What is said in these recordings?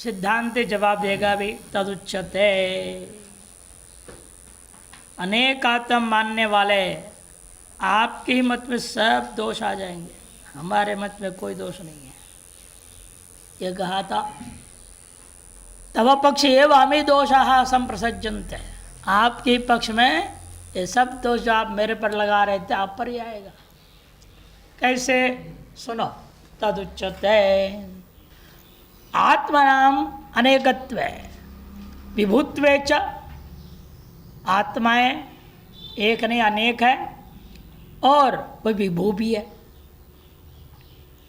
सिद्धांत जवाब देगा भी तदुच्यते। अनेक आत्मा मानने वाले आपके ही मत में सब दोष आ जाएंगे, हमारे मत में कोई दोष नहीं है। ये कहा था तव पक्ष एवं हमें दोषाः संप्रसज्जन्ते। आपके पक्ष में ये सब दोष जो आप मेरे पर लगा रहे थे आप पर ही आएगा। कैसे? सुनो। तदुच्यते आत्मनाम अनेकत्वे विभुत्वे च। आत्माएं एक नहीं अनेक है और वह विभू भी है,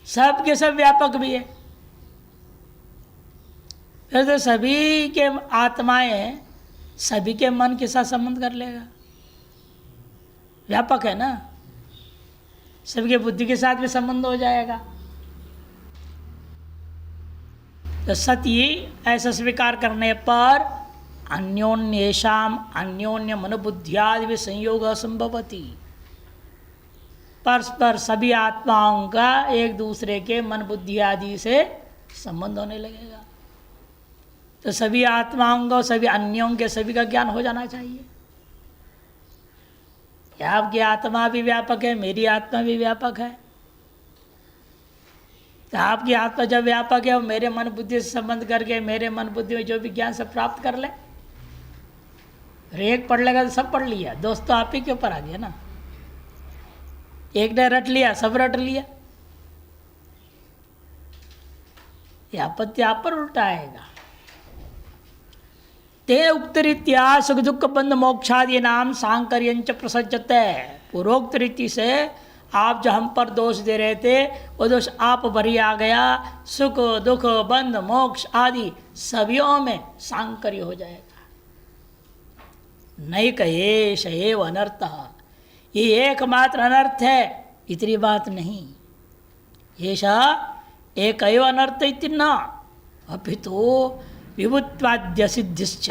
सब के सब व्यापक भी है। फिर तो सभी के आत्माएं सभी के मन के साथ संबंध कर लेगा, व्यापक है ना, सभी के बुद्धि के साथ भी संबंध हो जाएगा। तो सत्य ऐसा स्वीकार करने पर अन्योन्येषाम अन्योन्य मनोबुद्धियादि भी संयोग असंभवती। परस्पर सभी आत्माओं का एक दूसरे के मन बुद्धि आदि से संबंध होने लगेगा। तो सभी आत्माओं को सभी अन्यों के सभी का ज्ञान हो जाना चाहिए। आपकी आत्मा भी व्यापक है, मेरी आत्मा भी व्यापक है। तो आपकी आत्मा जब व्यापक है वो मेरे मन बुद्धि से संबंध करके मेरे मन बुद्धि में जो भी ज्ञान सब प्राप्त कर ले। एक पढ़ लेगा तो सब पढ़ लिया, दोस्त तो आप ही के ऊपर आ गया ना। एक ने रट लिया सब रट लिया, ये आपत्ति आप पर उल्टा आएगा। ते उक्त रीत्या सुख दुख बंध मोक्षादि नाम सांकर्यंच प्रसज्जते। पूर्वोक्त रीति से आप जो हम पर दोष दे रहे थे वो दोष आप पर ही आ गया। सुख दुख बंध मोक्ष आदि सभीयों में सांकर्य हो जाएगा। नहीं कहे शैव अनर्थ, ये एकमात्र अनर्थ है, इतनी बात नहीं। ऐसा एक अनर्थ इति न अपितु विभुत्वाद्य सिद्धिश्च।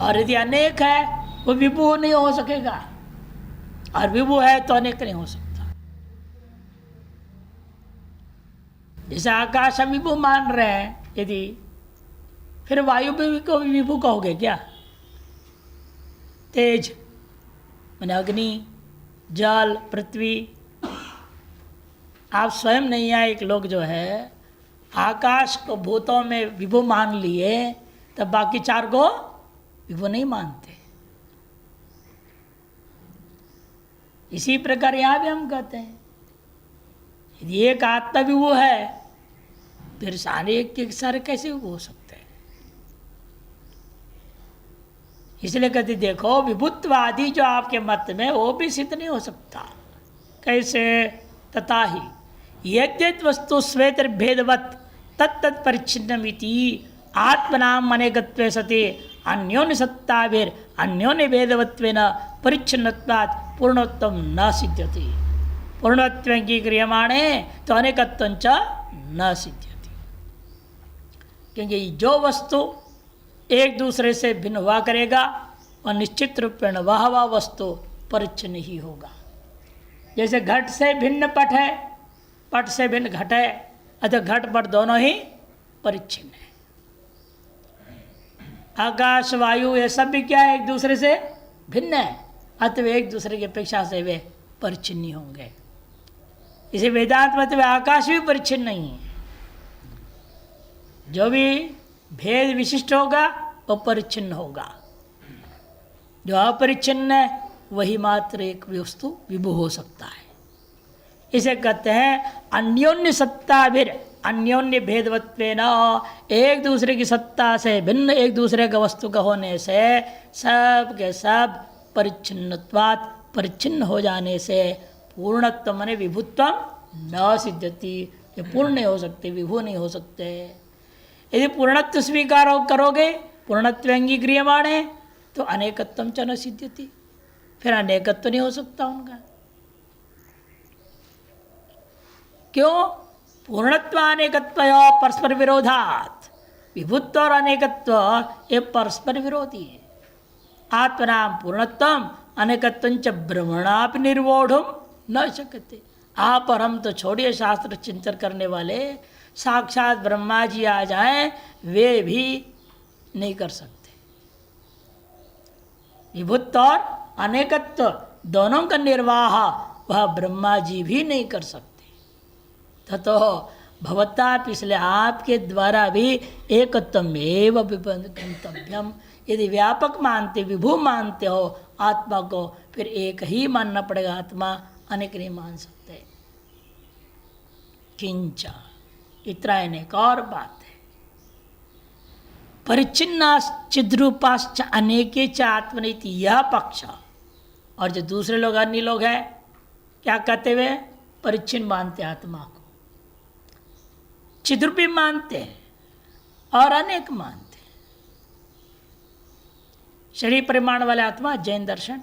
और यदि अनेक है वो विभु नहीं हो सकेगा, और विभु है तो अनेक नहीं हो सकता। जैसे आकाश हम विभु मान रहे हैं, यदि फिर वायु भी को विभु कहोगे क्या? तेज माने अग्नि, जल, पृथ्वी, आप स्वयं नहीं है। एक लोग जो है आकाश को भूतों में विभु मान लिए, तब बाकी चार को विभु नहीं मानते। इसी प्रकार यहाँ भी हम कहते हैं यदि एक आत्मा विभु है फिर सारे एक के सारे कैसे विभु हो सकते हैं? इसलिए कहते देखो विभुत्वादि जो आपके मत में वो भी सिद्ध नहीं हो सकता। कैसे? तथा ही यद्यत वस्तु श्वेतर भेदवत तत्त परिच्छिन्नमिति आत्मनाम अनेकत्वे सति अन्योन्य सत्ताभिर अन्योन्य भेदवत्वेन परिच्छिन्नत्वात् पूर्णत्वं न सिद्ध्यति। पूर्णत्व की क्रियमाणे तो अनेकत्वं च न सिद्ध्यति। क्योंकि जो वस्तु एक दूसरे से भिन्न हुआ करेगा और निश्चित रूप में वह वस्तु परिच्छिन्न ही होगा। जैसे घट से भिन्न पट है, पट से भिन्न घट है, अतः घट पट दोनों ही परिच्छिन्न है। आकाश वायु ये सब भी क्या है? एक दूसरे से भिन्न है, अतः एक दूसरे की अपेक्षा से वे परिच्छिन्न होंगे। इसे वेदांत मत में आकाश भी परिच्छिन्न नहीं है। जो भी भेद विशिष्ट होगा वो परिच्छिन्न होगा। जो अपरिच्छिन्न है वही मात्र एक वस्तु विभु हो सकता है। इसे कहते हैं अन्योन्य सत्ताभिर अन्योन्य भेदवत्वेन। एक दूसरे की सत्ता से भिन्न एक दूसरे का वस्तु का होने से सब के सब परिच्छिन्नत्वात् परिच्छिन्न हो जाने से पूर्णत्व माने विभुत्वम न सिद्ध्यति। ये पूर्ण नहीं हो सकते, विभु नहीं हो सकते। यदि पूर्णत्व स्वीकार करोगे, पूर्णत्व अंगीक्रियमाणे, तो अनेकत्वम च न सिद्ध्यति। फिर अनेकत्व नहीं हो सकता उनका। क्यों? पूर्णत्व अनेकत्व परस्पर विरोधात्। विभुत्व और अनेकत्व ये परस्पर विरोधी है। आत्मनाम पूर्णत्वम अनेकत्वं च ब्रह्मणापि निर्वोढुम न शक्यते। आप और हम तो छोड़िए शास्त्र चिंतन करने वाले, साक्षात ब्रह्मा जी आ जाएं, वे भी नहीं कर सकते। विभुत्व और अनेकत्व दोनों का निर्वाह वह ब्रह्मा जी भी नहीं कर सकते। तो भवता इसलिए आपके द्वारा भी एकत्वम एव गंतव्यम। यदि व्यापक मानते, विभु मानते हो आत्मा को, फिर एक ही मानना पड़ेगा, आत्मा अनेक नहीं मान सकते। किंच, इतना एक और बात है, परिच्छिन्नाश्चिद्रूपाश्च अनेके च आत्मनीति, यह पक्ष। और जो दूसरे लोग, अन्य लोग हैं, क्या कहते हुए परिच्छिन्न मानते आत्मा को, चिद्रूपी मानते हैं और अनेक मानते हैं। शरीर परिमाण वाले आत्मा जैन दर्शन,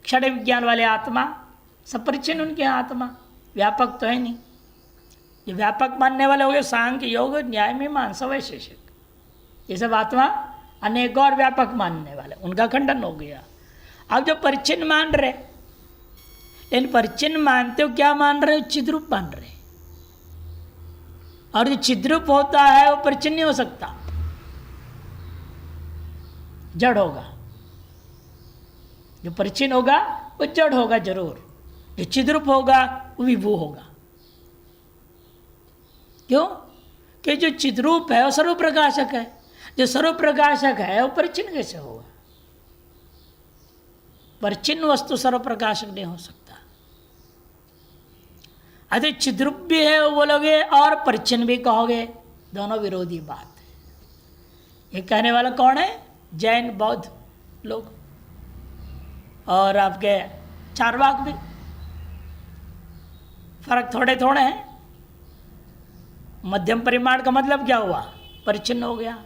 क्षण विज्ञान वाले आत्मा सब परिच्छिन्न उनके आत्मा, व्यापक तो है नहीं। जो व्यापक मानने वाले हो गए सांख्य योग न्याय मीमांसा वैशेषिक, ये सब आत्मा अनेक और व्यापक मानने वाले, उनका खंडन हो गया। अब जो परिच्छिन्न मान रहे, लेकिन परिच्छिन्न मानते हो क्या मान रहे हो? चिद्रूप मान रहे। और जो चिद्रूप होता है वो परिच्छिन्न नहीं हो सकता, जड़ होगा। जो परिच्छिन्न होगा वो जड़ होगा जरूर, जो चिद्रूप होगा वो विभू होगा। क्यों? कि जो चिद्रूप है वो सर्व प्रकाशक है, जो सर्व प्रकाशक है वो परिच्छिन्न कैसे होगा? परिच्छिन्न वस्तु सर्व प्रकाशक नहीं हो सकता। अरे चिद्रूप भी है वो बोलोगे और परिच्छिन्न भी कहोगे, दोनों विरोधी बात है। ये कहने वाला कौन है? जैन बौद्ध लोग और आपके चारवाक भी। फर्क थोड़े थोड़े हैं। मध्यम परिमाण का मतलब क्या हुआ? परिच्छिन्न हो गया।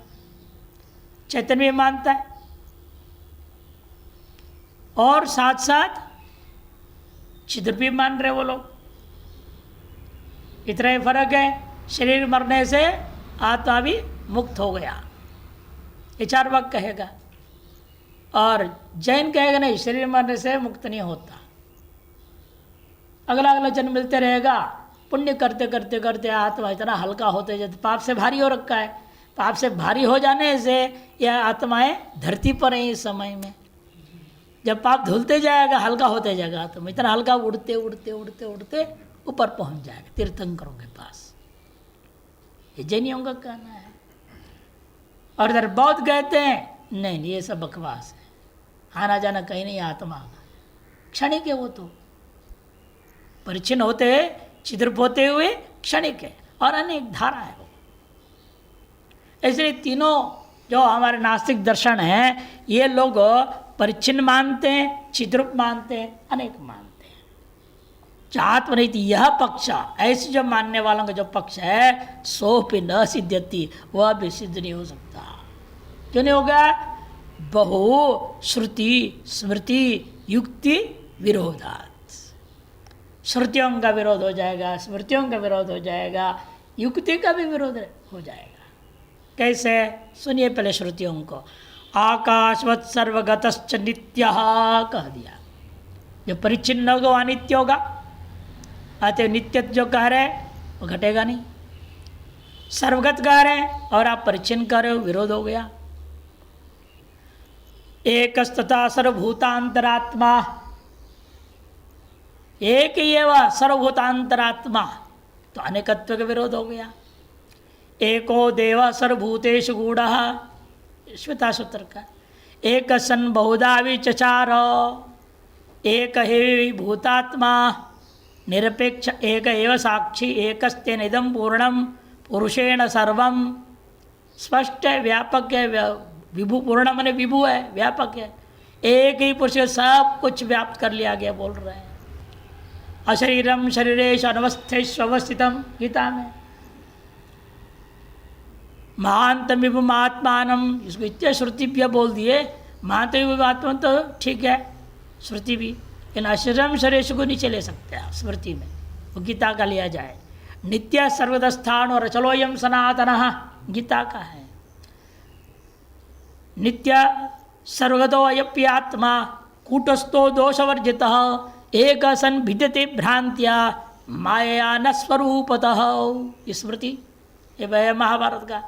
चैतन्य भी मानता है और साथ साथ छिद्र भी मान रहे वो लोग। इतना ही फर्क है। शरीर मरने से आत्मा भी मुक्त हो गया, ये चारवाक कहेगा। और जैन कहेगा नहीं, शरीर मरने से मुक्त नहीं होता, अगला अगला जन्म मिलते रहेगा। पुण्य करते करते करते आत्मा इतना हल्का होते जाते, पाप से भारी हो रखा है। पाप से भारी हो जाने से यह आत्माएं धरती पर हैं इस समय में। जब पाप धुलते जाएगा, हल्का होते जाएगा, तो इतना हल्का उड़ते उड़ते उड़ते उड़ते ऊपर पहुंच जाएगा तीर्थंकरों के पास। ये जैनियों का कहना है। और इधर बौद्ध कहते हैं नहीं नहीं, ये सब बकवास है, आना जाना कहीं नहीं आत्मा का, क्षणिक है वो तो। परिच्छिन्न होते छिद्र होते हुए क्षणिक है और अनेक धारा है वो। इसलिए तीनों जो हमारे नास्तिक दर्शन हैं, ये लोग परिच्छिन्न मानते हैं, छिद्रूप मानते हैं, अनेक मानते हैं। जो आत्मनीति यह पक्ष, ऐसे जो मानने वालों का जो पक्ष है, सोपि न सिद्ध्यति, वह भी सिद्ध नहीं हो सकता। क्यों नहीं होगा? बहु श्रुति स्मृति युक्ति विरोधात्। श्रुतियों का विरोध हो जाएगा, स्मृतियों का विरोध हो जाएगा, युक्ति का भी विरोध हो जाएगा। कैसे? सुनिए पहले श्रुतियों को। आकाशवत् सर्वगतश्च नित्यः कह दिया। जो परिच्छिन्न होगा वो अनित्य होगा। अतः नित्य जो कह रहे वो घटेगा नहीं। सर्वगत कह रहे और आप परिच्छिन्न कह रहे हो, विरोध हो गया। एकस्तथा सर्वभूतांतरात्मा, एक ही है वह सर्वभूतांतरात्मा, तो अनेकत्व का विरोध हो गया। एको देव सर्वभूतेषु गूढ़ः, श्वेता सूत्र का। एक सन बहुधा विचचार, एक ही भूतात्मा निरपेक्ष, एक एव साक्षी, एकस्तेन इदं पूर्णम पुरुषेण सर्वम। स्पष्ट है, व्यापक है। विभु पूर्ण माने विभु है, व्यापक है। एक ही पुरुष सब कुछ व्याप्त कर लिया गया, बोल रहे हैं। अशरीरम शरीरेश अनवस्थेष्व अवस्थितम, गीता में। महांत विभुम आत्मानम, इसको इतने श्रुति भी बोल दिए। महांत विभुम आत्मा तो ठीक है श्रुति भी, लेकिन अशरीरम शरीरेश को नीचे ले सकते हैं स्मृति में, वो गीता का लिया जाए। नित्य सर्वदस्थान और चलोयम सनातनः, गीता का है। नित्य सर्वगतो अयप्यात्मा कूटस्थो दोषवर्जितः, एक सन भिद्यते भ्रांत्या माया न स्वरूपतः, स्मृति। ये वह महाभारत का।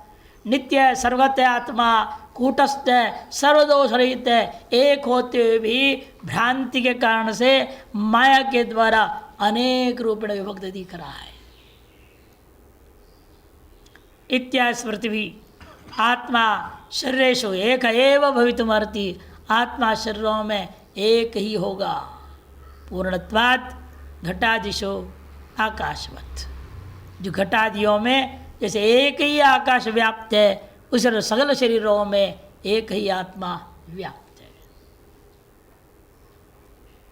नित्य है, सर्वगत है आत्मा, कूटस्थ है, सर्वदोष रहित है, एक होते हुए भी भ्रांति के कारण से माया के द्वारा अनेक रूप में विभक्त दिख रहा है। इत्या स्मृति भी आत्मा शरीरेषु एक एव भवितुमर्हति, आत्मा शरीरों में एक ही होगा। पूर्णत्वात् घटादिशो आकाशवत्, जो घटादियों में जैसे एक ही आकाश व्याप्त है, उस सगल शरीरों में एक ही आत्मा व्याप्त है।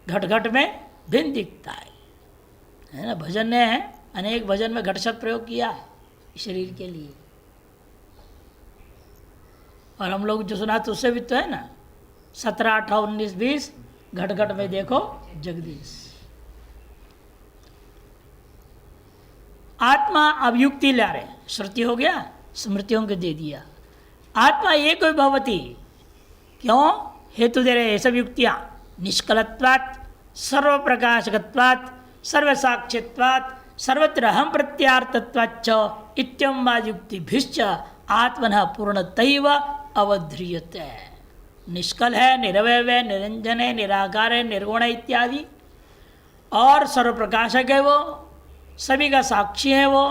घट घट में भिन्न दिखता है ना। भजन ने अनेक भजन में घट शब्द प्रयोग किया है शरीर के लिए, और हम लोग जो सुना तो उससे भी तो है ना, 17, 18, 19, 20 घट घट में देखो जगदीश। आत्मा अब युक्ति ला रहे, श्रुति हो गया, स्मृतियों को दे दिया। आत्मा एक कोई भवती, क्यों हेतु दे रहे ये सब युक्तियाँ। निष्कलत्वात्, सर्व प्रकाशकत्वात्, सर्व साक्ष्यत्वात्, सर्वत्र हम प्रत्यार्थत्वाच्च इत्यम युक्तिभिश्च आत्मनः पूर्णतैव अवध्रियते। निष्कल है, निरवय है, निरंजन है, निराकार है, निर्गुण है इत्यादि, और सर्व प्रकाशक है वो, सभी का साक्षी है वो,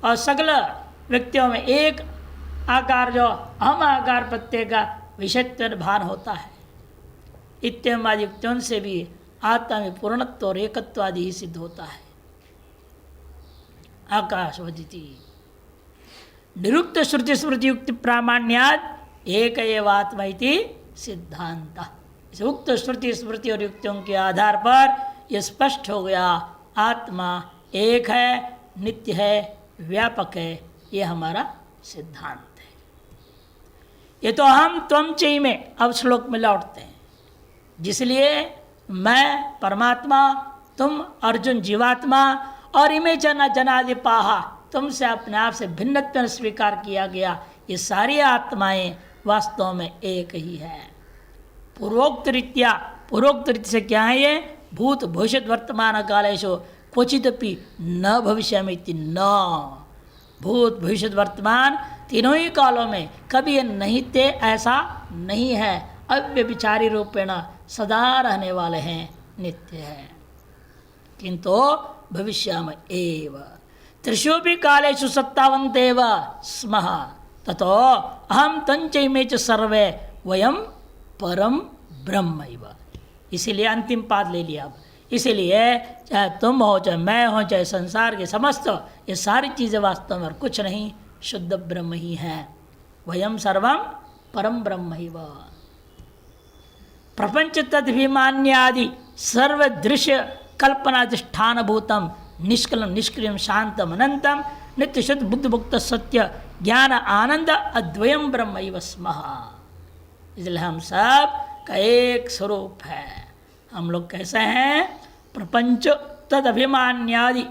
और सकल व्यक्तियों में एक आकार जो हम आकार प्रत्यय का विषयत्व भान होता है। इत्यम युक्तियों से भी आत्मा में पूर्णत्व और एकत्व आदि ही सिद्ध होता है। आकाशवदिति निरुक्त श्रुति स्मृति युक्ति प्रामाण्याद एक एव आत्मा इति सिद्धांत। इस उक्त श्रुति स्मृति और युक्तियों के आधार पर यह स्पष्ट हो गया, आत्मा एक है, नित्य है, व्यापक है, ये हमारा सिद्धांत है। ये तो हम त्वम चई में अब श्लोक में लौटते हैं, जिसलिए मैं परमात्मा, तुम अर्जुन जीवात्मा, और इमे जना जनादि पाहा, तुमसे अपने आप से भिन्नत्व स्वीकार किया गया, ये सारी आत्माएं वास्तव में एक ही है। पूर्वोक्त रीत्या से क्या है ये? भूत भविष्य वर्तमान कालेषु क्वचिदपि न भविष्यामि न। भूत भविष्य वर्तमान तीनों ही कालों में कभी ये नहीं थे, ऐसा नहीं है। अव्यभिचारी रूपेण सदा रहने वाले हैं, नित्य है। किंतु भविष्याम एव त्रिषु कालेषु सत्तावन्तेव स्मः ततो अहम तंचैमे च सर्वे वयम परम ब्रह्मैव। इसीलिए अंतिम पाद ले लिया। अब इसीलिए चाहे तुम हो, चाहे मैं हो, चाहे संसार के समस्त, ये सारी चीज़ें वास्तव में और कुछ नहीं, शुद्ध ब्रह्म ही है। वयम सर्वम परम ब्रह्मैव। प्रपंच तद्भिमान्यादि सर्वदृश्य कल्पनाधिष्ठान भूतम निष्कलम निष्क्रियम शांतम अनंतम नित्य शुद्ध बुद्ध मुक्त सत्य ज्ञान आनंद अद्वयम ब्रह्मैव स्मः। इसलिए हम सब का एक स्वरूप है। हम लोग कैसे हैं? प्रपंच तद अभिमान्यादि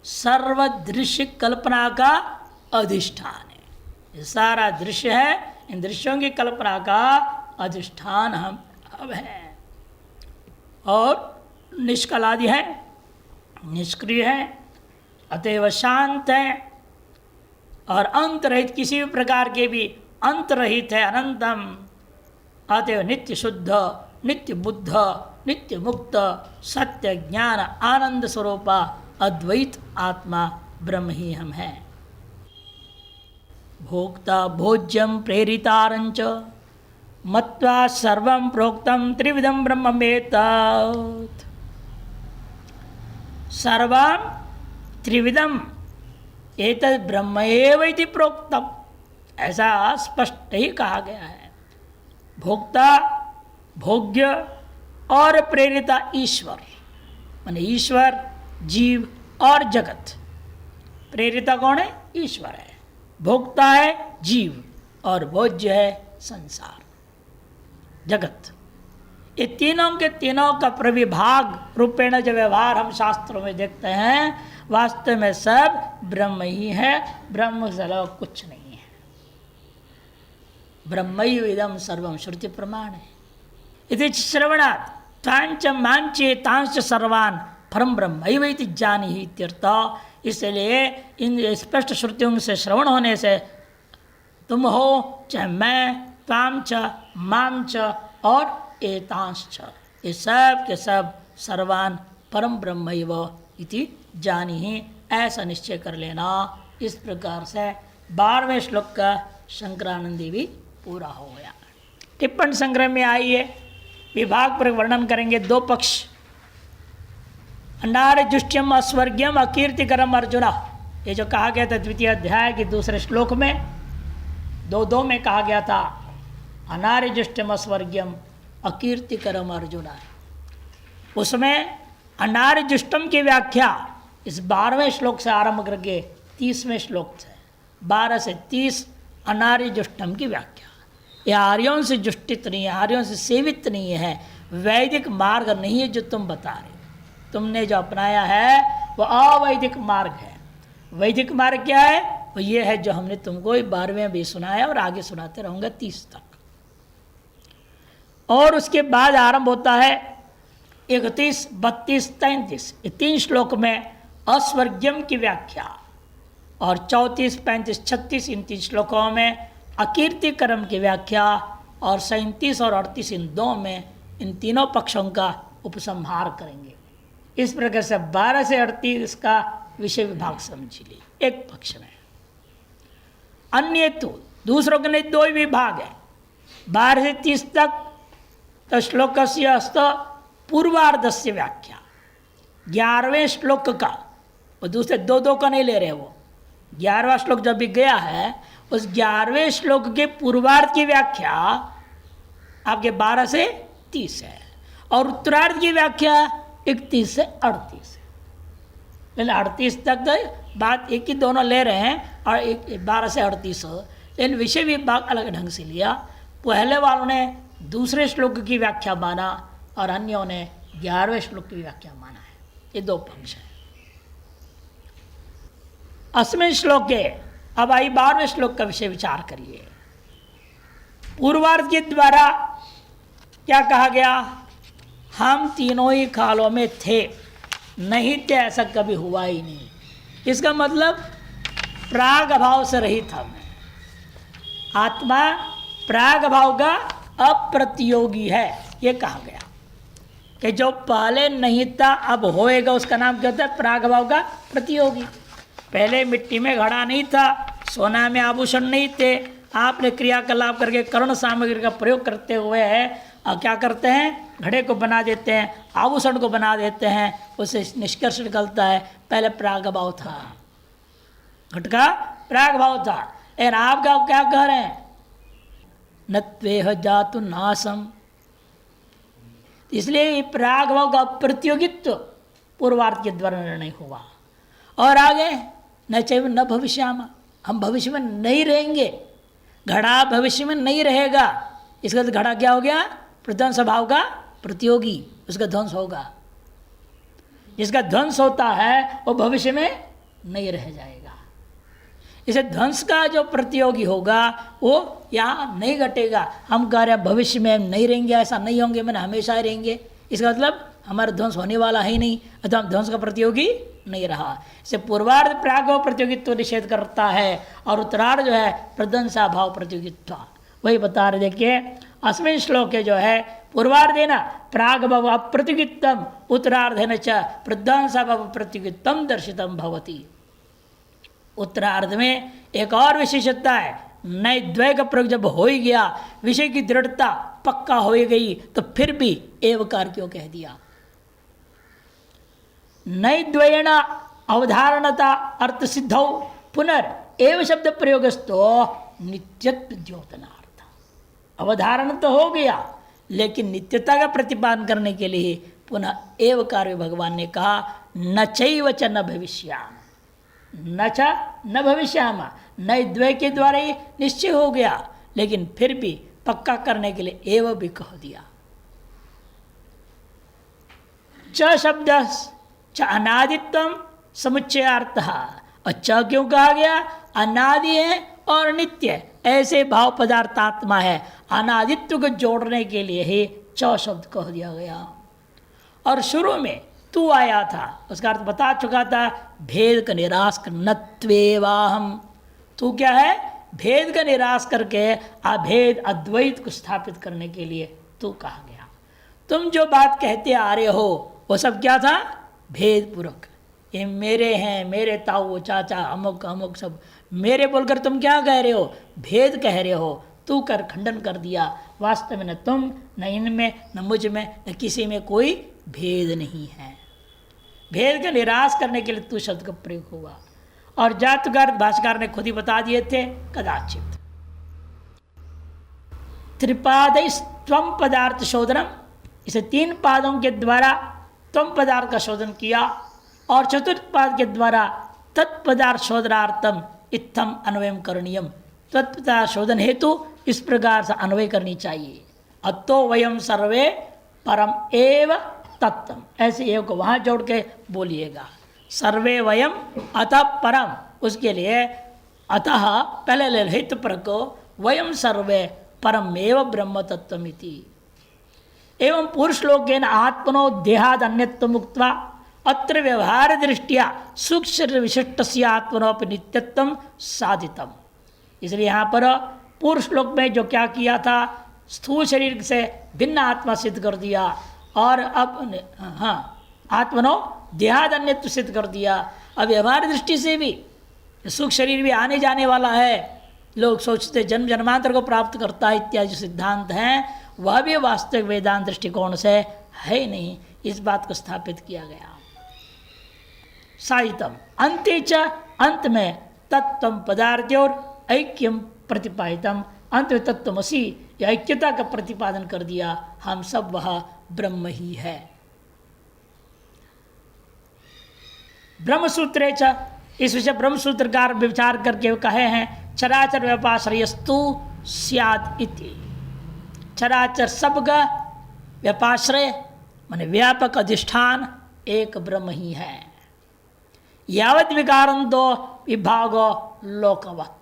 सर्वदृश्य कल्पना का अधिष्ठान है। ये सारा दृश्य है, इन दृश्यों की कल्पना का अधिष्ठान हम हैं। और निष्कल आदि है, निष्क्रिय है, अतएव शांत है, और अंत रहित, किसी भी प्रकार के भी अंत रहित है, अनंतम। अतएव नित्य शुद्ध, नित्य बुद्ध, नित्य मुक्त, सत्य ज्ञान आनंद स्वरूपा अद्वैत आत्मा ब्रह्म ही हम हैं। भोक्ता भोज्यम प्रेरितारंच मत्वा सर्वं प्रोक्तम त्रिविधम ब्रह्ममेतत्। सर्वं त्रिविधम एतद् ब्रह्म एव इति प्रोक्तम, ऐसा स्पष्ट ही कहा गया है। भोक्ता, भोग्य और प्रेरिता ईश्वर, माने ईश्वर, जीव और जगत। प्रेरिता कौन है? ईश्वर है। भोक्ता है जीव, और भोज्य है संसार, जगत। ये तीनों के तीनों का प्रविभाग रूपेण जो व्यवहार हम शास्त्रों में देखते हैं, वास्तव में सब ब्रह्म ही है, ब्रह्म से अलावा कुछ नहीं है। ब्रह्मैव इदं सर्वं श्रुति प्रमाण है। इति श्रवणात् तांच मांचे तांच सर्वान् परम ब्रह्मैव इति जानीहि इत्यर्थ। इसलिए इन स्पष्ट श्रुतियों से श्रवण होने से तुम हो चाहे मैं, त्वाम च, माम च और एतांश च, ये सब के सब सर्वान परम ब्रह्मैव इति जानी ही, ऐसा निश्चय कर लेना। इस प्रकार से 12वें श्लोक का शंकरानंदी भी पूरा हो गया। टिप्पण संग्रह में आइए, विभाग पर वर्णन करेंगे। 2 पक्ष, अनार्यजुष्ट्यम अस्वर्ग्यम अकीर्तिकरम अर्जुना, ये जो कहा गया था द्वितीय अध्याय के दूसरे श्लोक में 2:2 में कहा गया था, अनार्यजुष्ट्यम अस्वर्ग्यम अकीर्तिकरम अर्जुना। उसमें अनार्यजुष्टम की व्याख्या इस 12वें श्लोक से आरंभ करके 30वें श्लोक से 12 से 30 अनार्यजुष्टम की व्याख्या। यह आर्यों से जुष्टित नहीं है, आर्यों से सेवित नहीं है, वैदिक मार्ग नहीं है जो तुम बता रहे, तुमने जो अपनाया है वो अवैदिक मार्ग है। वैदिक मार्ग क्या है? वो ये है जो हमने तुमको 12वें भी सुनाया और आगे सुनाते रहूँगा 30 तक। और उसके बाद आरंभ होता है 31, 32, 33, ये 3 श्लोक में अस्वर्ग्यम की व्याख्या, और 34, 35, 36 इन 3 श्लोकों में अकीर्तिकरम की व्याख्या, और 37 और 38 इन 2 में इन तीनों पक्षों का उपसंहार करेंगे। इस प्रकार से 12 से 38 का विषय विभाग समझ ली एक पक्ष में। अन्य तो दूसरों के लिए 2 विभाग है। 12 से 30 तक तो श्लोक से अस्त पूर्वार्धस्य व्याख्या, 11वें श्लोक का, वो दूसरे 2 का नहीं ले रहे, वो 11वां श्लोक जब भी गया है उस 11वें श्लोक के पूर्वार्ध की व्याख्या आपके 12 से 30 है, और उत्तरार्ध की व्याख्या 31 से 38 है। 38 तक तो बात एक ही दोनों ले रहे हैं, और 12 से 38, लेकिन विषय विभाग अलग ढंग से लिया। पहले वालों ने दूसरे श्लोक की व्याख्या माना और अन्यों ने 11वें श्लोक की व्याख्या माना है। ये 2 पक्ष है। 8वें श्लोक के अब आई 12वें श्लोक का विषय विचार करिए। पूर्वार्ध के द्वारा क्या कहा गया? हम तीनों ही कालों में थे, नहीं थे ऐसा कभी हुआ ही नहीं। इसका मतलब प्राग भाव से रहित हम है। आत्मा प्राग भाव का अप्रतियोगी है, ये कहा गया कि जो पहले नहीं था अब होएगा, उसका नाम क्या होता है? प्राग भाव का प्रतियोगी। पहले मिट्टी में घड़ा नहीं था, सोना में आभूषण नहीं थे, आपने क्रियाकलाप करके कर्ण सामग्री का प्रयोग करते हुए क्या करते हैं? घड़े को बना देते हैं, आभूषण को बना देते हैं। उससे निष्कर्ष निकलता है पहले प्राग भाव था, घट का प्राग भाव था। लेकिन आपका क्या कह रहे हैं? नत्वेह जातु नासम, इसलिए प्राग भाव का प्रतियोगित्व पूर्वार्ध के द्वारा निर्णय हुआ। और आगे न चाहिए न भविष्यामा, हम भविष्य में नहीं रहेंगे, घड़ा भविष्य में नहीं रहेगा। इसका तो घड़ा क्या हो गया? प्रध्वंस भाव का प्रतियोगी, उसका ध्वंस होगा। जिसका ध्वंस होता है वो भविष्य में नहीं रह जाएगा। इसे ध्वंस का जो प्रतियोगी होगा वो यहाँ नहीं घटेगा। हम कह रहे हैं भविष्य में हम नहीं रहेंगे, ऐसा नहीं होंगे, मैंने हमेशा ही रहेंगे। इसका मतलब हमारा ध्वंस होने वाला है ही नहीं, अतः हम ध्वंस का प्रतियोगी नहीं रहा। इसे पूर्वार्ध प्रागव प्रतियोगित्व निषेध करता है, और उत्तरार्ध जो है प्रध्वंसा भाव प्रतियोगित्व, वही बता रहे। देखिए 8वें श्लोक के जो है पूर्वार्धेन प्राग भाव अप्रतियोगित्वम उत्तरार्धेन च प्रध्वंसा भाव प्रतियोगित्वम दर्शितम भवति। उत्तरार्ध में एक और विशेषता है, नए द्वय का प्रयोग जब हो ही गया, विषय की दृढ़ता पक्का हो गई, तो फिर भी एवकार क्यों कह दिया? नई द्वयेन अवधारणता अर्थ सिद्धौ पुनर् एव शब्द प्रयोगस्तो नित्यत्व द्योतनार्थ। अवधारण तो हो गया, लेकिन नित्यता का प्रतिपादन करने के लिए पुनः एव कार्य भगवान ने कहा न चैव च न भविष्याम, न च न भविष्याम। नए द्वय के द्वारा ही निश्चय हो गया, लेकिन फिर भी पक्का करने के लिए एव भी कह दिया। च शब्द च अनादित्वम समुच्चयार्थ, और च क्यों कहा गया? अनादि है और नित्य, ऐसे भाव पदार्थात्मा है, अनादित्व को जोड़ने के लिए ही च शब्द कह दिया गया। और शुरू में तू आया था, उसका अर्थ बता चुका था, भेद का निराश नत्वेवाहम। तू क्या है? भेद का निराश करके अभेद अद्वैत को स्थापित करने के लिए तू कहा गया। तुम जो बात कहते आ रहे हो वो सब क्या था? भेद पूर्वक, ये मेरे हैं, मेरे ताऊ चाचा अमुक अमुक सब मेरे बोलकर तुम क्या कह रहे हो? भेद कह रहे हो। तू कर खंडन कर दिया। वास्तव में न तुम, न इनमें, न मुझ में, न किसी में कोई भेद नहीं है। भेद का निराश करने के लिए तू शब्द का प्रयोग हुआ। और जातुकार भाष्यकार ने खुद ही बता दिए थे, कदाचित त्रिपाद स्वम पदार्थ शोधनम, इसे 3 पादों के द्वारा त्वम पदार्थ का शोधन किया और चतुर्थ पाद के द्वारा तत्पदार्थ शोधनार्थम इत्थम अन्वयम करणीयम, तत्पदार्थ शोधन हेतु इस प्रकार से अन्वय करनी चाहिए। अतो वयम सर्वे परम एव तत्तम, ऐसे एव को वहाँ जोड़ के बोलिएगा। सर्वे वयम अतः परम, उसके लिए अतः पहले ले हित पर को वयम सर्वे परम एव ब्रह्म तत्वमिति। एवं पुरुष लोकेन आत्मनो देहाद अन्यत्व मुक्त्वा अत्र व्यवहार दृष्टिया सूक्ष्म विशिष्ट से आत्मनोपि नित्यत्व साधितम। इसलिए यहाँ पर पुरुष लोक में जो क्या किया था, स्थूल शरीर से भिन्न आत्मा सिद्ध कर दिया और अब आत्मनो देहाद अन्यत्व सिद्ध कर दिया। अब व्यवहार दृष्टि से भी सुख शरीर भी आने जाने वाला है, लोग सोचते जन्म जन्मांतर को प्राप्त करता है इत्यादि सिद्धांत हैं, वह भी वास्तविक वेदांत दृष्टिकोण से है नहीं। इस बात को स्थापित किया गया। साहितम अंते च, अंत में तत्व पदार्थ और ऐक्यम प्रतिपादितम, अंत में तत्वमसी या ऐक्यता का प्रतिपादन कर दिया। हम सब वह ब्रह्म ही है। ब्रह्मसूत्रे च, इस विषय ब्रह्मसूत्रकार विचार करके कहे हैं, चराचर व्यपाश्रयस्तु स्यात् इति। चराचर सबका व्यपाश्रय माने व्यापक अधिष्ठान एक ब्रह्म ही है। यावत विकारं दो विभागो लोकवत,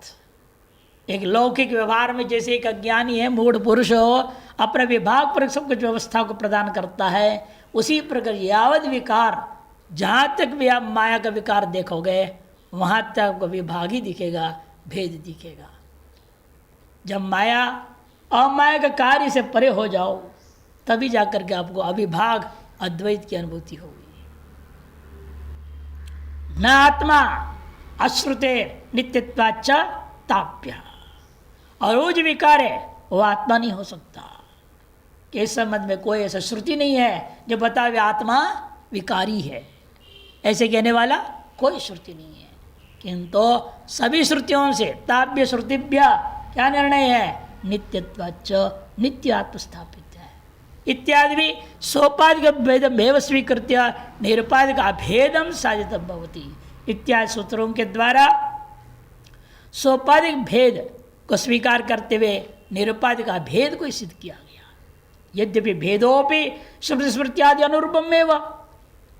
एक लौकिक व्यवहार में जैसे एक अज्ञानी है, मूढ़ पुरुष हो, अपने विभाग पर सब कुछ व्यवस्था को प्रदान करता है, उसी प्रकार यावत विकार, जहाँ तक भी आप माया का विकार देखोगे वहाँ तक आपको विभाग ही दिखेगा, भेद दिखेगा। जब माया अमाया का कार्य से परे हो जाओ तभी जाकर के आपको अविभाग अद्वैत की अनुभूति होगी। न आत्मा अश्रुते नित्यत्वाच्च ताप्य, और वो जो विकार है वो आत्मा नहीं हो सकता। कि इस संबंध में कोई ऐसा श्रुति नहीं है जो बतावे आत्मा विकारी है, ऐसे कहने वाला कोई श्रुति नहीं है। किंतु सभी श्रुतियों से ताप्य श्रुतिभ्य क्या निर्णय है? नित्यत्वाच्च, नित्य आत्म स्थापित है इत्यादि भी सोपाधिक भेदमेव स्वीकृत्य निरुपाधिक अभेदम साधितम भवति इत्यादि सूत्रों के द्वारा सोपाधिक भेद को स्वीकार करते हुए निरुपाधिक अभेद को सिद्ध किया गया। यद्यपि भेदोपि श्रुति स्मृत्यादि अनुरूपमेव,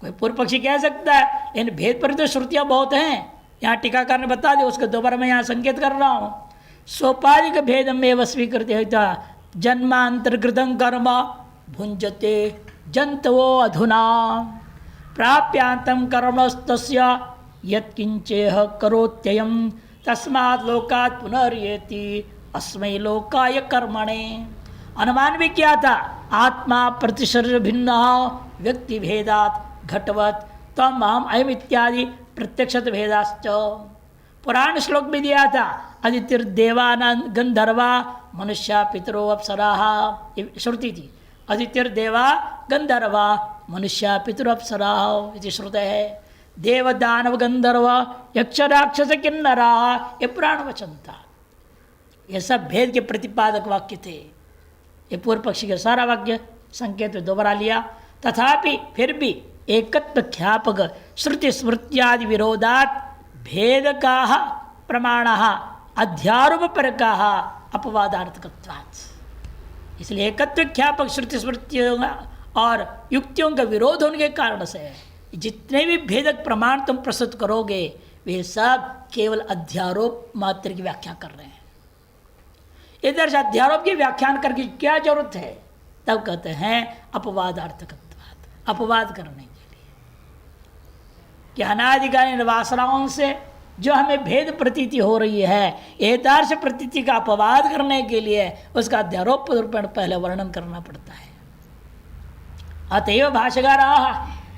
कोई पूर्व पक्षी कह सकता है इन भेद पर तो श्रुतियाँ बहुत हैं, यहाँ टीकाकार ने बता दिया, उसको दोबारा मैं यहाँ संकेत कर रहा हूँ। सोपाधिक भेदमेव स्वीकृत्य जन्मांतर्कृतं कर्म भुंजते जंतवो अधुना प्राप्यांतं कर्मस्तस्य यत्किंचेह करोत्ययं तस्मात् लोकात् पुनर्येति अस्मै लोकाय कर्मणे। अनुमान भी किया था, आत्मा प्रतिशरीर भिन्न व्यक्ति भेदात् घटवत तम अहम अयम इत्यादि प्रत्यक्षत भेदाश्च। पुराण श्लोक भी दिया था, अदितिर्देवानंद गंधर्वा मनुष्य पितरो अप्सराः, श्रुति थी। अदितिर्देवा गंधर्वा मनुष्य पितरो अप्सराः इति श्रुत है। देव दानव गंधर्व यक्ष राक्षस किन्नरा, ये पुराण वचन था। ये सब भेद के प्रतिपादक वाक्य थे। ये पूर्व पक्षी का सारा वाक्य संकेत में दोबारा लिया। तथापि फिर भी एकत्व ख्यापक श्रुति स्मृत्यादि विरोधात् भेद का प्रमाण अध्यारोप पर का अपवादार्थकत्वात्, इसलिए एकत्व ख्यापक श्रुति स्मृतियों और युक्तियों का विरोध होने के कारण से जितने भी भेदक प्रमाण तुम प्रस्तुत करोगे वे सब केवल अध्यारोप मात्र की व्याख्या कर रहे हैं। इधर से अध्यारोप की व्याख्यान करके क्या जरूरत है? तब कहते हैं अपवादार्थकत्वात्, अपवाद करने के लिए कि अनादिकालीन वासनाओं से जो हमें भेद प्रतीति हो रही है, एतार्श प्रतीति का अपवाद करने के लिए उसका अध्यारोप रूपेण पहले वर्णन करना पड़ता है। अतएव भाष्यकार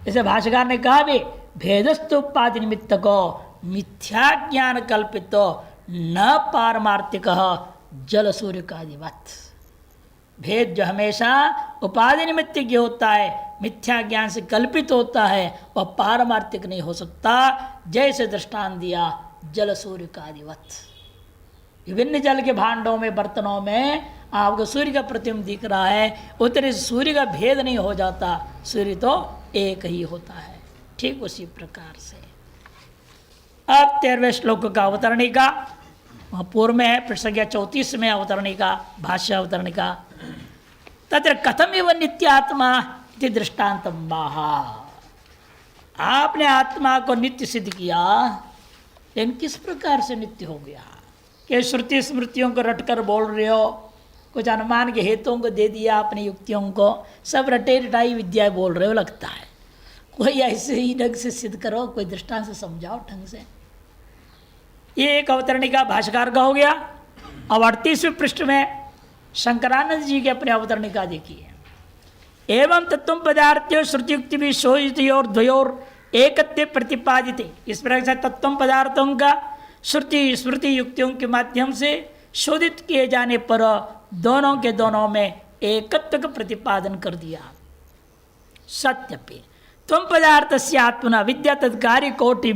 इसे भाष्यकार ने कहा भी भेदस्तु उपाधि निमित्त को मिथ्या ज्ञान कल्पितो न पारमार्थिक जल सूर्य का दिवत। भेद जो हमेशा उपाधि निमित्त की होता है, मिथ्या ज्ञान से कल्पित होता है, वह पारमार्थिक नहीं हो सकता। जैसे दृष्टांत दिया जल सूर्य का दिवत। विभिन्न जल के भांडों में, बर्तनों में आपको सूर्य का प्रतिबिंब दिख रहा है, उतने सूर्य का भेद नहीं हो जाता, सूर्य तो एक ही होता है। ठीक उसी प्रकार से अब 13वें श्लोक का अवतरणिका पूर्व में है, पृष्ठ संख्या 34 में अवतरणिका, भाष्य अवतरणिका। तत्र कथम एवं नित्यात्मा इति दृष्टान्तम बाहा। आपने आत्मा को नित्य सिद्ध किया, लेकिन किस प्रकार से नित्य हो गया? कि श्रुति स्मृतियों को रटकर बोल रहे हो, कुछ अनुमान के हेतुओं को दे दिया अपनी युक्तियों को, सब रटे रटाई विद्या बोल रहे हो लगता है। कोई ऐसे ही ढंग से सिद्ध करो, कोई दृष्टांत से समझाओ ढंग से। ये एक अवतरणिका भाष्यकार का हो गया। अब 38वें पृष्ठ में शंकरानंद जी की अपने अवतरणिका देखिए। एवं तत्व पदार्थो श्रुतियुक्ति भी शोधितयोर द्वयोर एकत्व प्रतिपादित। इस प्रकार से तत्व पदार्थों का श्रुति स्मृति युक्तियों के माध्यम से शोधित किए जाने पर दोनों के दोनों में एकत्व का प्रतिपादन कर दिया। सत्यपि त्वं पदार्थ से आत्मना विद्या तत्कार्य कोटि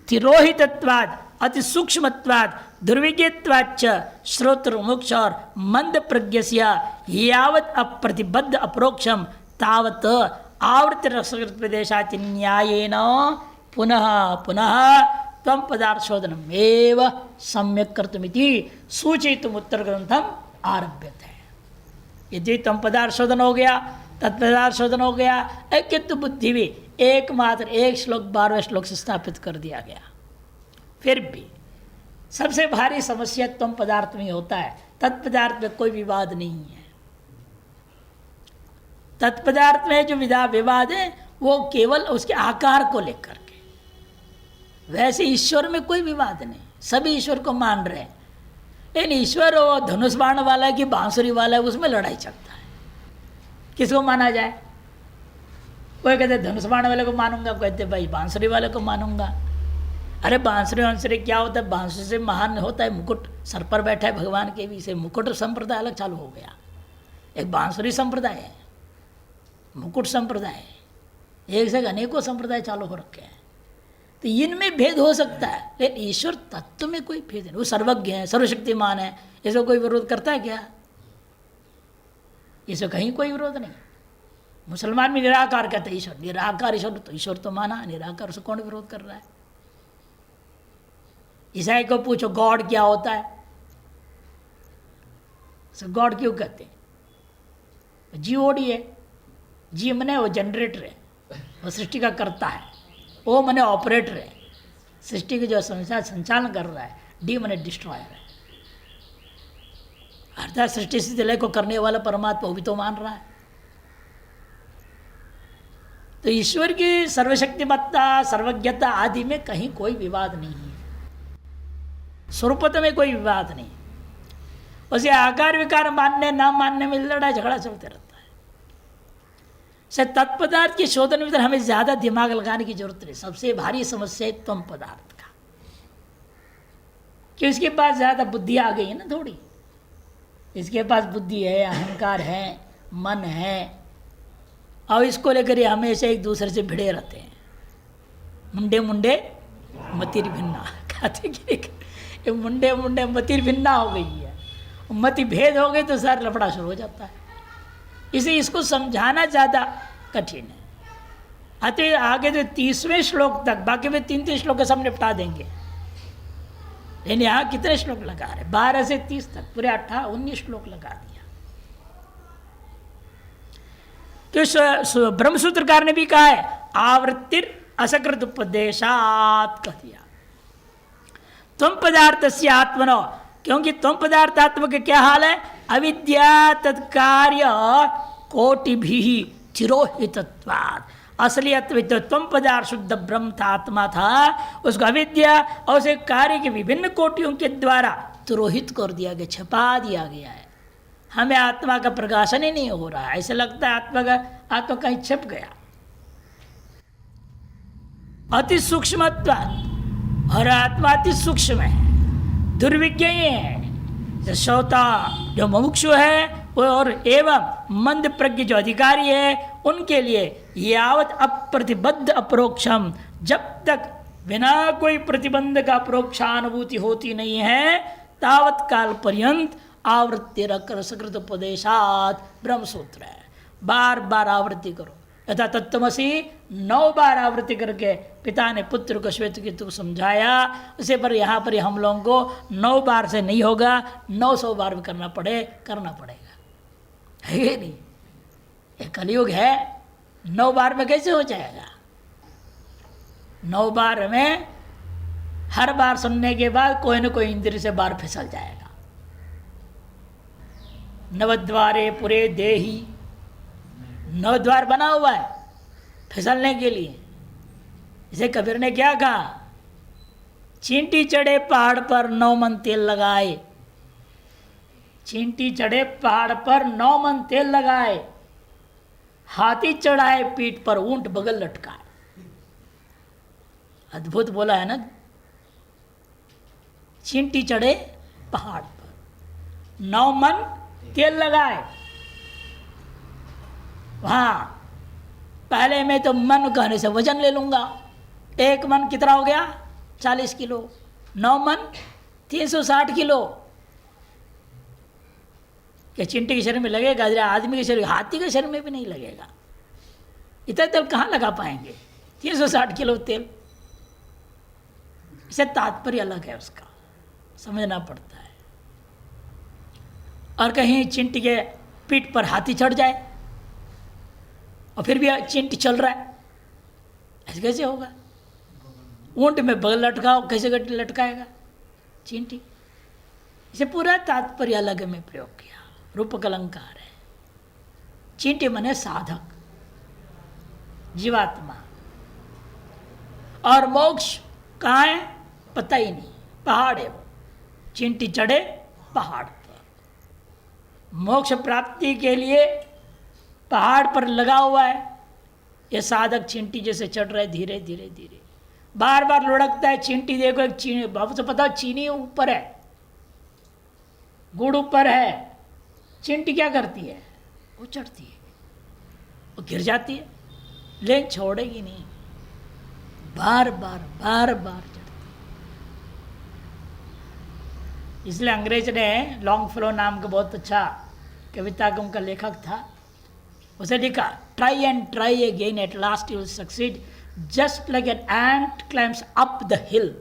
तिरोहितत्वाद अति सूक्ष्मत्वाद दुर्विज्ञत्वाच्च श्रोत्र मोक्ष और मंद प्रज्ञस्य यावत् अप्रतिबद्ध अपरोक्षम तावत् आवृत्ति रसकृत प्रदेशाति न्यायेन पुनः पुनः त्वं पदार्थ शोधनम एव सम्यक कर्तुमिति सूचयितुम उत्तर ग्रंथम आरभ्यते। यदि त्वं पदार्थ शोधन हो गया, तत्पदार्थ शोधन हो गया, ऐक्यत्व बुद्धि भी एकमात्र एक श्लोक 12वें श्लोक से स्थापित कर दिया गया। फिर भी सबसे भारी समस्या त्वं पदार्थ में होता है, तत्पदार्थ में कोई विवाद नहीं है। तत्पदार्थ में जो विवाद है वो केवल उसके आकार को लेकर के, वैसे ईश्वर में कोई विवाद नहीं, सभी ईश्वर को मान रहे हैं। लेकिन ईश्वर वो धनुष बाण वाला है कि बांसुरी वाला है, उसमें लड़ाई चलता है। किसको माना जाए? कोई कहते धनुष बाण वाले को मानूंगा, कोई कहते भाई बांसुरी वाले को मानूंगा। अरे बांसुरी वांसुरी क्या होता है? बांसुरी से महान होता है मुकुट, सर पर बैठा है भगवान के भी से मुकुट संप्रदाय अलग चालू हो गया। एक बांसुरी संप्रदाय है, मुकुट संप्रदाय है, एक से अनेकों संप्रदाय चालू हो रखे हैं। तो इनमें भेद हो सकता है, लेकिन ईश्वर तत्व में कोई भेद नहीं। वो सर्वज्ञ है, सर्वशक्तिमान है, इसको कोई विरोध करता है क्या? इसे कहीं कोई विरोध नहीं। मुसलमान भी निराकार कहते हैं ईश्वर, निराकार ईश्वर, तो ईश्वर तो माना, निराकार से कौन विरोध कर रहा है? ईसाई को पूछो गॉड क्या होता है, गॉड क्यों कहते हैं? जीओडी है, जी मने वो जनरेटर है, वो सृष्टि का करता है, ओ मने ऑपरेटर है, सृष्टि के जो संचालन कर रहा है, डी मने डिस्ट्रॉयर है। अर्थात सृष्टि से लय को करने वाला परमात्मा वो भी तो मान रहा है। तो ईश्वर की सर्वशक्तिमत्ता, सर्वज्ञता आदि में कहीं कोई विवाद नहीं है, स्वरूपत में कोई विवाद नहीं। उसे आकार विकार मानने ना मानने में लड़ाई झगड़ा चलते रहता है। से तत्पदार्थ के शोधन में हमें ज्यादा दिमाग लगाने की जरूरत नहीं। सबसे भारी समस्या है त्वं पदार्थ का, कि इसके पास ज्यादा बुद्धि आ गई है ना थोड़ी। इसके पास बुद्धि है, अहंकार है, मन है, और इसको लेकर हमेशा एक दूसरे से भिड़े रहते हैं। मुंडे मुंडे मतिर भिन्ना कहते कि मुंडे मुंडे मतिर भिन्ना हो गई है, मति भेद हो गई तो सारा लफड़ा शुरू हो जाता है। इसे इसको समझाना ज़्यादा कठिन है। अतः आगे जो 30वें श्लोक तक, बाकी में 3 श्लोक सब निपटा देंगे, लेकिन यहाँ कितने श्लोक लगा रहे? 12 से 30 तक, पूरे 19 श्लोक लगा दिया। तो ब्रह्मसूत्रकार ने भी कहा है आवृत्तिर असकृत उपदेशात कह दिया। त्वं पदार्थ से आत्मनो, क्योंकि त्वं पदार्थात्म के क्या हाल है? अविद्या तत्कार्य कोटि भी चिरोहितत्वात्, असलियत विद्वत्वम पदार्थ शुद्ध ब्रह्म था, आत्मा था, उसको अविद्या और उसे कार्य के विभिन्न कोटियों के द्वारा तुरोहित कर दिया गया, छपा दिया गया है। हमें आत्मा का प्रकाशन ही नहीं हो रहा है, ऐसा लगता है आत्मा कहीं छिप गया। अति सूक्ष्मत्व, और आत्मा अति सूक्ष्म है, दुर्विज्ञ है। जो श्रोता जो मुमुक्षु है और एवं मंद प्रज्ञ जो अधिकारी है, उनके लिए यावत अप्रतिबद्ध अपरोक्षम, जब तक बिना कोई प्रतिबंध का अपरोक्षानुभूति होती नहीं है, तावत काल पर्यंत आवृत्ति रकर सकृत उपदेशात ब्रह्मसूत्र है। बार बार आवृत्ति करो, यथा तत्त्वमसि 9 बार आवृत्ति करके पिता ने पुत्र को श्वेत केतु को समझाया। उसे पर यहाँ पर हम लोगों को 9 बार से नहीं होगा, 900 बार भी करना पड़ेगा, है ये नहीं? ये कलयुग है, 9 बार में कैसे हो जाएगा? 9 बार में हर बार सुनने के बाद कोई न कोई इंद्रिय से बार फिसल जाएगा। नवद्वारे पुरे देही, 9 द्वार बना हुआ है फिसलने के लिए। इसे कबीर ने क्या कहा? चींटी चढ़े पहाड़ पर 9 मन तेल लगाए, चींटी चढ़े पहाड़ पर 9 मन तेल लगाए, हाथी चढ़ाए पीठ पर ऊंट बगल लटकाए। अद्भुत बोला है ना। चींटी चढ़े पहाड़ पर 9 मन तेल लगाए। वहां पहले मैं तो मन कहने से वजन ले लूंगा। 1 मन कितना हो गया? 40 किलो। 9 मन 360 किलो। क्या चिंटी के शरीर में लगेगा? आदमी के शरीर, हाथी के शरीर में भी नहीं लगेगा। इतना तेल कहाँ लगा पाएंगे? 360 किलो तेल। इसे तात्पर्य अलग है, उसका समझना पड़ता है। और कहीं चिंटी के पीठ पर हाथी चढ़ जाए और फिर भी चिंटी चल रहा है, ऐसे कैसे होगा? ऊंट में बगल लटकाओ, कैसे लटकाएगा चिंटी? इसे पूरा तात्पर्य अलग में प्रयोग किया, रूपक अलंकार है। चिंटी मने साधक, जीवात्मा। और मोक्ष कहाँ है? पता ही नहीं, पहाड़ है वो। चिंटी चढ़े पहाड़ पर। मोक्ष प्राप्ति के लिए पहाड़ पर लगा हुआ है। ये साधक चिंटी जैसे चढ़ रहे, धीरे धीरे धीरे, बार बार लुढ़कता है। चिंटी देखो, एक चीनी, बाबू से पता, चीनी ऊपर है, गुड़ ऊपर है। चिंटी क्या करती है? वो चढ़ती है, वो गिर जाती है, लेकिन छोड़ेगी नहीं, बार बार चढ़ती। इसलिए अंग्रेज ने लॉन्गफेलो नाम का बहुत अच्छा कविता का उनका लेखक था, उसे लिखा, try and try again, at last you will succeed, just like an ant climbs up the हिल।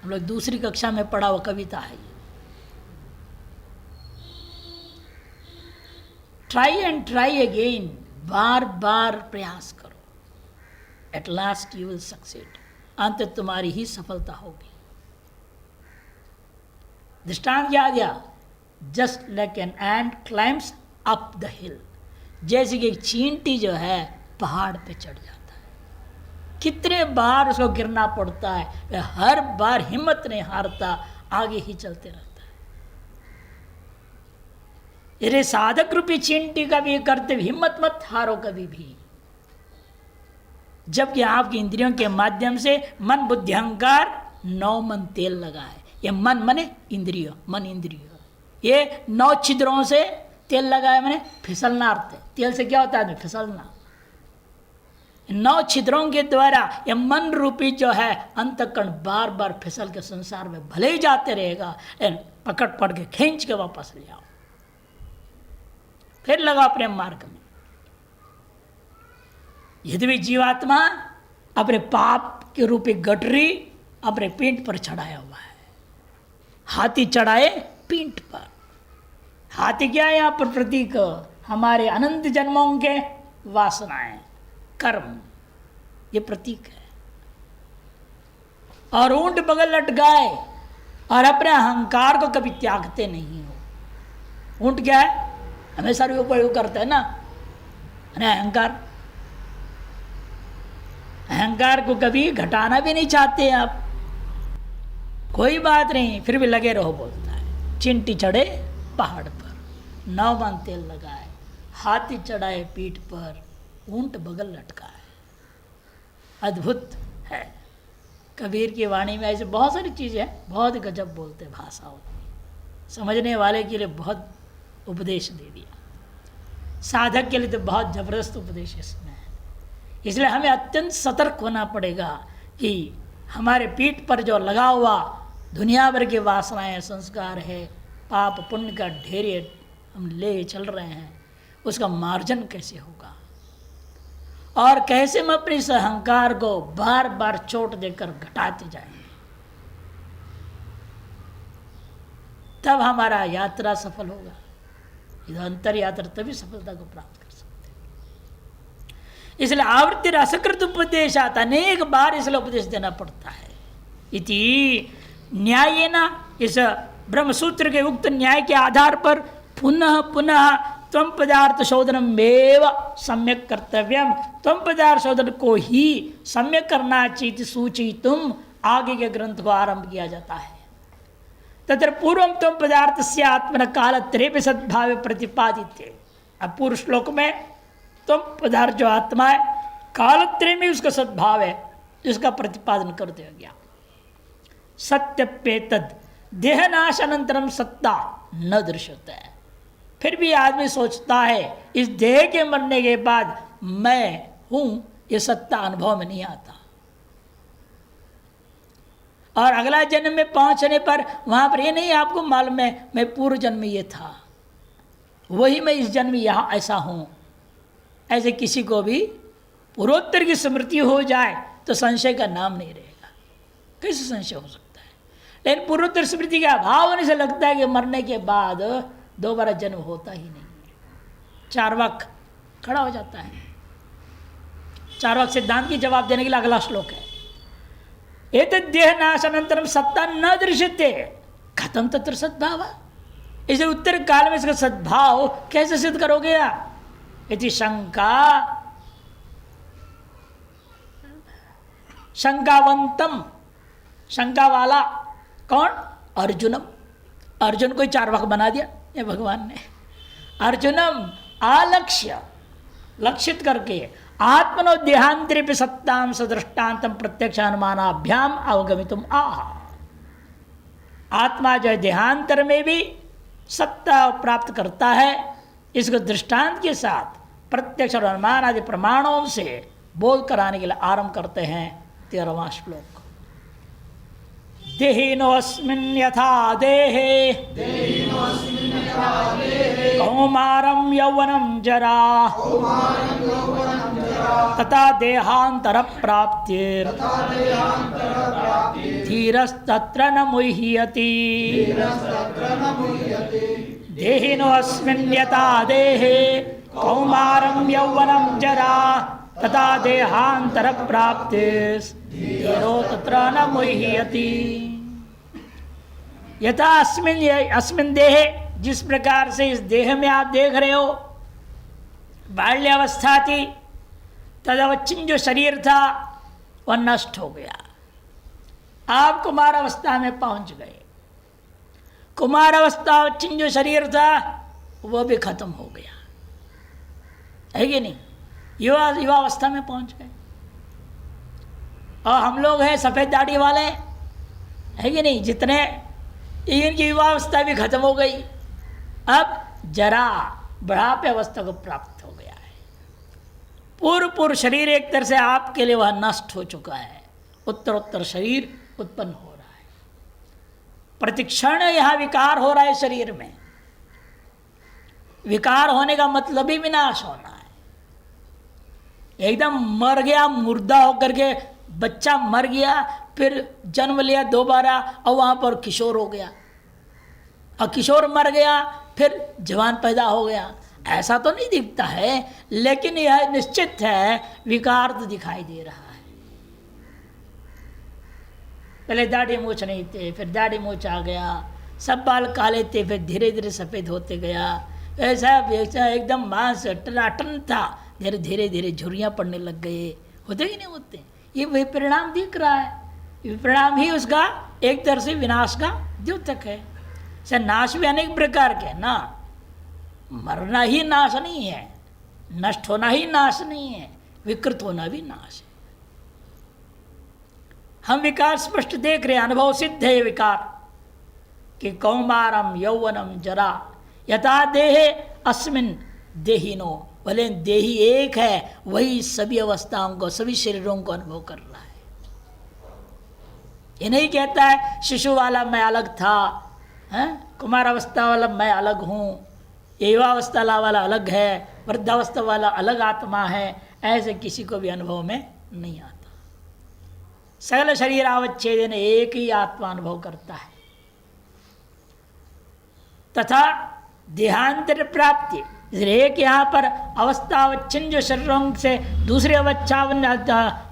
हम लोग दूसरी कक्षा में पढ़ा हुआ कविता है ये। ट्राई एंड ट्राई अगेन, बार बार प्रयास करो, at last you will succeed, अंत तुम्हारी ही सफलता होगी। दृष्टांत क्या दिया? Just like an ant climbs up the हिल, जैसे कि चींटी जो है पहाड़ पे चढ़ जाता है। कितने बार उसको गिरना पड़ता है, वह हर बार हिम्मत नहीं हारता, आगे ही चलते रहता है। यदि साधक रूपी चींटी का भी करते हिम्मत मत हारो कभी भी। जबकि आपकी इंद्रियों के माध्यम से मन बुद्धि अहंकार 9 मन तेल लगाए। ये मन मने इंद्रिय, मन इंद्रिय, ये 9 छिद्रों से तेल लगाए, मैंने फिसलना अर्थ है। तेल से क्या होता है? फिसलना। 9 छिद्रों के द्वारा ये मन रूपी जो है अंतःकरण बार बार फिसल के संसार में भले ही जाते रहेगा, लेकिन पकड़ के खींच के वापस ले आओ, फिर लगाओ अपने मार्ग में। यदि भी जीवात्मा अपने पाप के रूपी गठरी अपने पीठ पर चढ़ाया हुआ है, हाथी चढ़ाए पीठ पर। हाथी क्या है यहाँ पर? प्रतीक, हमारे अनंत जन्मों के वासनाएं, कर्म, ये प्रतीक है। और ऊंट बगल लटकाए और अपने अहंकार को कभी त्यागते नहीं हो। ऊंट क्या है? हमेशा उपयोग करता है ना, अहंकार, अहंकार को कभी घटाना भी नहीं चाहते आप। कोई बात नहीं, फिर भी लगे रहो बोलता है। चिंटी चढ़े पहाड़ पर, नाव में तेल लगाए, हाथी चढ़ाए पीठ पर, ऊंट बगल लटकाए। अद्भुत है। कबीर की वाणी में ऐसे बहुत सारी चीज़ें हैं, बहुत गजब बोलते भाषा होती, समझने वाले के लिए बहुत उपदेश दे दिया, साधक के लिए तो बहुत जबरदस्त उपदेश इसमें है। इसलिए हमें अत्यंत सतर्क होना पड़ेगा कि हमारे पीठ पर जो लगा हुआ दुनिया भर की वासनाएं, संस्कार है, पाप पुण्य का ढेर हम ले चल रहे हैं, उसका मार्जन कैसे होगा और कैसे हम अपने इस अहंकार को बार बार चोट देकर घटाते जाएंगे, तब हमारा यात्रा सफल होगा। यह अंतर यात्रा तभी सफलता को प्राप्त कर सकते हैं। इसलिए आवृत्ति असकृत उपदेशात, अनेक बार इसलिए उपदेश देना पड़ता है। इति न्याय न, इस ब्रह्मसूत्र के उक्त न्याय के आधार पर पुनः पुनः त्वम पदार्थ शोधनम एव सम्यक कर्तव्यम, त्वम पदार्थ शोधन को ही सम्यक करना चाहिए सूचितुम आगे के ग्रंथ को आरंभ किया जाता है। तत्र पूर्वम त्वम पदार्थ से आत्मन काल त्रय सद्भाव प्रतिपादित। अब पूर्व श्लोक में त्वम पदार्थ जो आत्मा है काल त्रय में उसका सद्भाव है, इसका प्रतिपादन करते हो गया। सत्यप्येतद देहनाश अनंतरम सत्ता न दृश्यते है। फिर भी आदमी सोचता है इस देह के मरने के बाद मैं हूं, ये सत्ता अनुभव में नहीं आता। और अगला जन्म में पहुंचने पर वहां पर ये नहीं आपको मालूम है मैं पूर्व जन्म में ये था, वही मैं इस जन्म में यहाँ ऐसा हूं। ऐसे किसी को भी पूर्वोत्तर की स्मृति हो जाए तो संशय का नाम नहीं रहेगा। कैसे संशय हो सकता है? लेकिन पूर्वोत्तर स्मृति का अभाव होने से लगता है कि मरने के बाद दोबारा जन्म होता ही नहीं है। चार्वाक खड़ा हो जाता है। चार्वाक सिद्धांत की जवाब देने के लिए अगला श्लोक है, एतद् देहनाश अनंतरम सत्ता न दृश्यते खत्म तत्र सद्भाव। इसे उत्तर काल में इसका सद्भाव कैसे सिद्ध करोगे आप? यदि शंका शंकावंतम, शंका वाला कौन? अर्जुनम। अर्जुन को चार्वाक बना दिया ये भगवान ने। अर्जुनम आलक्ष्य, लक्षित करके आत्मनो देहांतरे पे सत्ताम सदृष्टान्तम प्रत्यक्ष अनुमानाभ्याम अवगमितुम आह। आत्मा जो है देहांतर में भी सत्ता प्राप्त करता है, इसको दृष्टांत के साथ प्रत्यक्ष और अनुमान आदि प्रमाणों से बोध कराने के लिए आरंभ करते हैं। 13वां श्लोक, देहिनोऽस्मिन् यथा देहे कौमारं यौवनं जरा तथा देहांतर प्राप्तिर धीरस्तत्र न मुह्यति। देहिनोऽस्मिन् यथा देहे कौमारं यौवनं जरा तथा देहांतर प्राप्तिर धीरो तत्र न मुह्यति। यथा अस्मिन् देहे, जिस प्रकार से इस देह में आप देख रहे हो, बाल्यावस्था थी, तदवच्छिन्न जो शरीर था वह नष्ट हो गया। आप कुमार अवस्था में पहुंच गए। कुमार अवस्था अवच्छिन्न जो शरीर था वह भी खत्म हो गया, है कि नहीं? युवा अवस्था में पहुंच गए। और हम लोग हैं सफ़ेद दाढ़ी वाले, है कि नहीं? जितने इनकी युवावस्था भी खत्म हो गई, अब जरा बुढ़ापे अवस्था को प्राप्त हो गया है। पूर्व शरीर एक तरह से आपके लिए वह नष्ट हो चुका है, उत्तरोत्तर शरीर उत्पन्न हो रहा है। प्रतिक्षण यहाँ विकार हो रहा है शरीर में। विकार होने का मतलब ही विनाश होना है। एकदम मर गया, मुर्दा होकर के बच्चा मर गया, फिर जन्म लिया दोबारा और वहाँ पर किशोर हो गया, और किशोर मर गया, फिर जवान पैदा हो गया। ऐसा तो नहीं दिखता है, लेकिन यह निश्चित है विकार तो दिखाई दे रहा है। पहले दाढ़ी मूछ नहीं थे, फिर दाढ़ी मूछ आ गया, सब बाल काले थे, फिर धीरे धीरे सफ़ेद होते गया। ऐसा एकदम मांस टनाटन था, धीरे धीरे धीरे झुर्रियाँ पड़ने लग गए, होते कि नहीं होते? ये वही परिणाम दिख रहा है, परिणाम ही उसका एक तरह से विनाश का द्योतक है। सर नाश भी अनेक प्रकार के ना, मरना ही नाश नहीं है, नष्ट होना ही नाश नहीं है, विकृत होना भी नाश है। हम विकार स्पष्ट देख रहे हैं, अनुभव सिद्ध है ये विकार कि कौमारम यौवनम जरा यथा देहे अस्मिन देहिनो, भले देही एक है, वही सभी अवस्थाओं को, सभी शरीरों को अनुभव कर रहा है। ये नहीं कहता है शिशु वाला मैं अलग था, कुमार अवस्था वाला मैं अलग हूँ, युवावस्था वाला अलग है, वृद्धावस्था वाला अलग आत्मा है, ऐसे किसी को भी अनुभव में नहीं आता। सकल शरीर अवच्छेदन एक ही आत्मा अनुभव करता है। तथा देहांतर प्राप्ति, एक यहाँ पर अवस्थावच्छिन्न जो शरीरों से दूसरे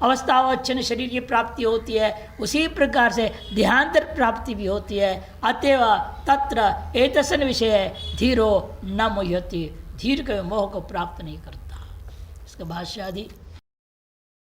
अवस्थावच्छिन्न शरीर की प्राप्ति होती है, उसी प्रकार से देहांतर प्राप्ति भी होती है। अतएव तत्र एतस्मिन् विषये धीरो न मुह्यति, धीर के मोह को प्राप्त नहीं करता। इसका भाष्य आदि